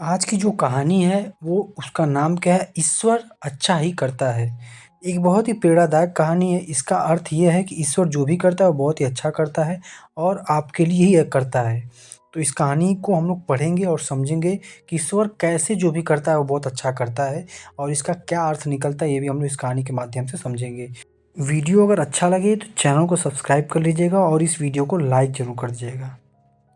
आज की जो कहानी है वो उसका नाम क्या है? ईश्वर अच्छा ही करता है। एक बहुत ही प्रेरणादायक कहानी है। इसका अर्थ ये है कि ईश्वर जो भी करता है वो बहुत ही अच्छा करता है और आपके लिए ही करता है। तो इस कहानी को हम लोग पढ़ेंगे और समझेंगे कि ईश्वर कैसे जो भी करता है वो बहुत अच्छा करता है और इसका क्या अर्थ निकलता है ये भी हम लोग इस कहानी के माध्यम से समझेंगे। वीडियो अगर अच्छा लगे तो चैनल को सब्सक्राइब कर लीजिएगा और इस वीडियो को लाइक ज़रूर कर दीजिएगा।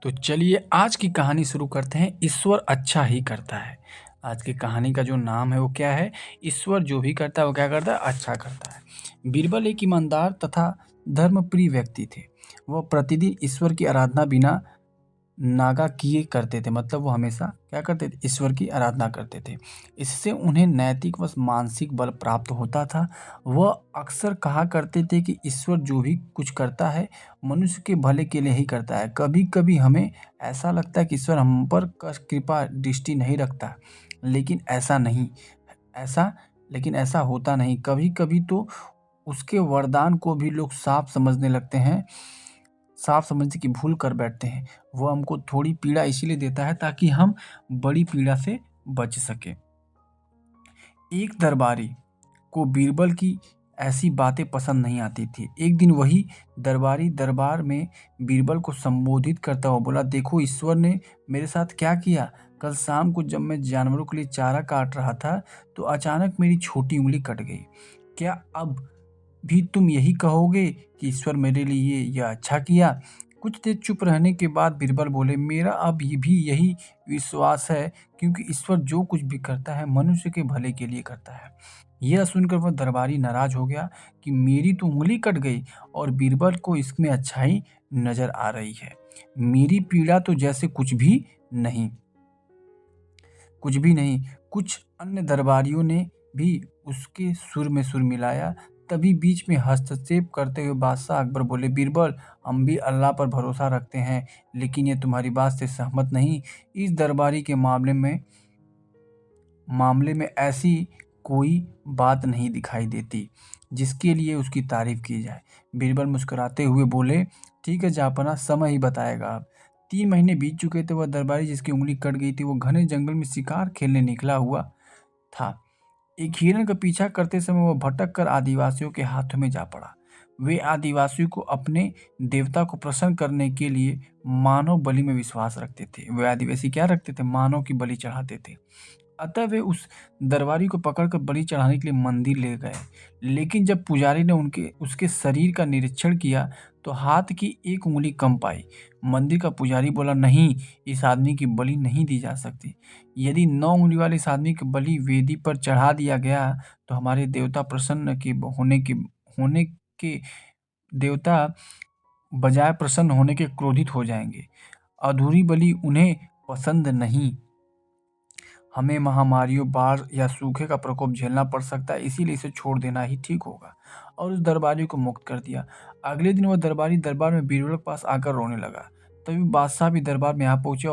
तो चलिए आज की कहानी शुरू करते हैं। ईश्वर अच्छा ही करता है। आज की कहानी का जो नाम है वो क्या है? ईश्वर जो भी करता है वो क्या करता है? अच्छा करता है। बीरबल एक ईमानदार तथा धर्मप्रिय व्यक्ति थे। वह प्रतिदिन ईश्वर की आराधना बिना नागा किए करते थे। मतलब वो हमेशा क्या करते थे? ईश्वर की आराधना करते थे। इससे उन्हें नैतिक व मानसिक बल प्राप्त होता था। वह अक्सर कहा करते थे कि ईश्वर जो भी कुछ करता है मनुष्य के भले के लिए ही करता है। कभी कभी हमें ऐसा लगता है कि ईश्वर हम पर कृपा दृष्टि नहीं रखता, लेकिन ऐसा नहीं ऐसा लेकिन ऐसा होता नहीं। कभी कभी तो उसके वरदान को भी लोग साफ समझने की भूल कर बैठते हैं। वो हमको थोड़ी पीड़ा इसीलिए देता है ताकि हम बड़ी पीड़ा से बच सके। एक दरबारी को बीरबल की ऐसी बातें पसंद नहीं आती थी। एक दिन वही दरबारी दरबार में बीरबल को संबोधित करता हुआ बोला, देखो ईश्वर ने मेरे साथ क्या किया। कल शाम को जब मैं जानवरों के लिए चारा काट रहा था तो अचानक मेरी छोटी उंगली कट गई। क्या अब भी तुम यही कहोगे कि ईश्वर मेरे लिए यह अच्छा किया? कुछ देर चुप रहने के बाद बीरबल बोले, मेरा अब ये भी यही विश्वास है, क्योंकि ईश्वर जो कुछ भी करता है मनुष्य के भले के लिए करता है। यह सुनकर वह दरबारी नाराज हो गया कि मेरी तो उंगली कट गई और बीरबल को इसमें अच्छाई नजर आ रही है। मेरी पीड़ा तो जैसे नहीं कुछ भी नहीं। कुछ अन्य दरबारियों ने भी उसके सुर में सुर मिलाया। तभी बीच में हस्तक्षेप करते हुए बादशाह अकबर बोले, बीरबल, हम भी अल्लाह पर भरोसा रखते हैं, लेकिन ये तुम्हारी बात से सहमत नहीं। इस दरबारी के मामले में ऐसी कोई बात नहीं दिखाई देती जिसके लिए उसकी तारीफ की जाए। बीरबल मुस्कुराते हुए बोले, ठीक है जापना, समय ही बताएगा। अब 3 महीने बीत चुके थे। वह दरबारी जिसकी उंगली कट गई थी वो घने जंगल में शिकार खेलने निकला हुआ था। एक हिरण का पीछा करते समय वह भटक कर आदिवासियों के हाथों में जा पड़ा। वे आदिवासियों को अपने देवता को प्रसन्न करने के लिए मानव बलि में विश्वास रखते थे। वे आदिवासी क्या रखते थे? मानव की बलि चढ़ाते थे। अतः वे उस दरबारी को पकड़कर बलि चढ़ाने के लिए मंदिर ले गए। लेकिन जब पुजारी ने उनके उसके शरीर का निरीक्षण किया तो हाथ की एक उंगली कम पाई। मंदिर का पुजारी बोला, नहीं, इस आदमी की बलि नहीं दी जा सकती। यदि 9 उंगली वाले इस आदमी की बलि वेदी पर चढ़ा दिया गया तो हमारे देवता प्रसन्न के होने के देवता बजाय प्रसन्न होने के क्रोधित हो जाएंगे। अधूरी बलि उन्हें पसंद नहीं। हमें महामारियों, बाढ़ या सूखे का प्रकोप झेलना पड़ सकता है, इसीलिए इसे छोड़ देना ही ठीक होगा। और उस दरबारी को मुक्त कर दिया। अगले दिन वह दरबारी दरबार में बीरबल के पास आकर रोने लगा। तभी बादशाह भी दरबार में आ पहुंचे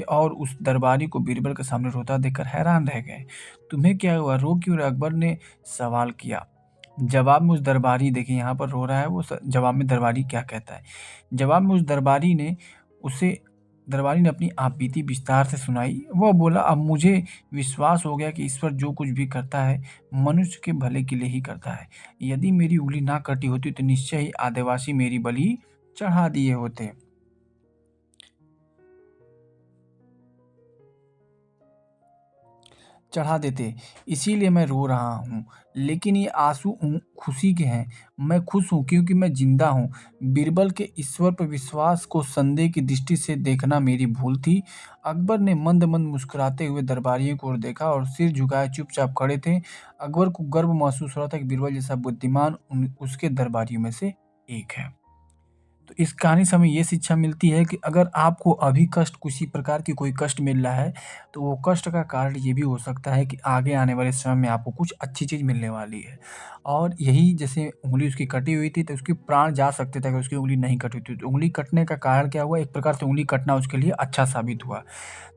और उस दरबारी को बीरबल के सामने रोता देखकर हैरान रह गए। तुम्हें क्या हुआ? रो क्यों रहे? अकबर ने सवाल किया। जवाब में उस दरबारी, देखिए यहाँ पर रो रहा है वो, जवाब में दरबारी क्या कहता है। जवाब में उस उसे दरबारी ने अपनी आपबीती विस्तार से सुनाई। वह बोला, अब मुझे विश्वास हो गया कि ईश्वर जो कुछ भी करता है मनुष्य के भले के लिए ही करता है। यदि मेरी उंगली ना कटी होती तो निश्चय ही आदिवासी मेरी बलि चढ़ा दिए होते। चढ़ा देते। इसीलिए मैं रो रहा हूँ। लेकिन ये आंसू खुशी के हैं। मैं खुश हूँ क्योंकि मैं जिंदा हूँ। बीरबल के ईश्वर पर विश्वास को संदेह की दृष्टि से देखना मेरी भूल थी। अकबर ने मंद मंद मुस्कुराते हुए दरबारियों की ओर देखा और सिर झुकाए चुपचाप खड़े थे। अकबर को गर्व महसूस हो रहा था कि बीरबल जैसा बुद्धिमान उसके दरबारियों में से एक है। तो इस कहानी से हमें ये शिक्षा मिलती है कि अगर आपको अभी किसी प्रकार की कोई कष्ट मिल रहा है तो वो कष्ट का कारण ये भी हो सकता है कि आगे आने वाले समय में आपको कुछ अच्छी चीज़ मिलने वाली है। और यही जैसे उंगली उसकी कटी हुई थी तो उसकी प्राण जा सकते थे अगर उसकी उंगली नहीं कटी थी। तो उंगली कटने का कारण क्या हुआ? एक प्रकार से उंगली कटना उसके लिए अच्छा साबित हुआ।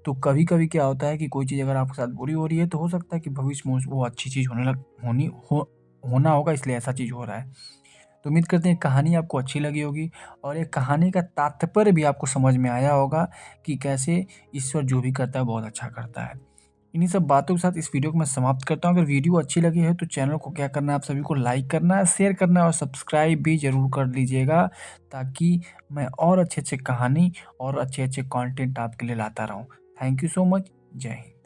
तो कभी कभी क्या होता है कि कोई चीज़ अगर आपके साथ बुरी हो रही है तो हो सकता है कि भविष्य में वो अच्छी चीज़ होना होगा, इसलिए ऐसा चीज़ हो रहा है। तो उम्मीद करते हैं कहानी आपको अच्छी लगी होगी और ये कहानी का तात्पर्य भी आपको समझ में आया होगा कि कैसे ईश्वर जो भी करता है बहुत अच्छा करता है। इन्हीं सब बातों के साथ इस वीडियो को मैं समाप्त करता हूँ। अगर वीडियो अच्छी लगी है तो चैनल को क्या करना है, आप सभी को लाइक करना है, शेयर करना है और सब्सक्राइब भी ज़रूर कर लीजिएगा, ताकि मैं और अच्छे-अच्छे कहानी और अच्छे-अच्छे कंटेंट आपके लिए लाता रहूँ। Thank you so much. जय हिंद।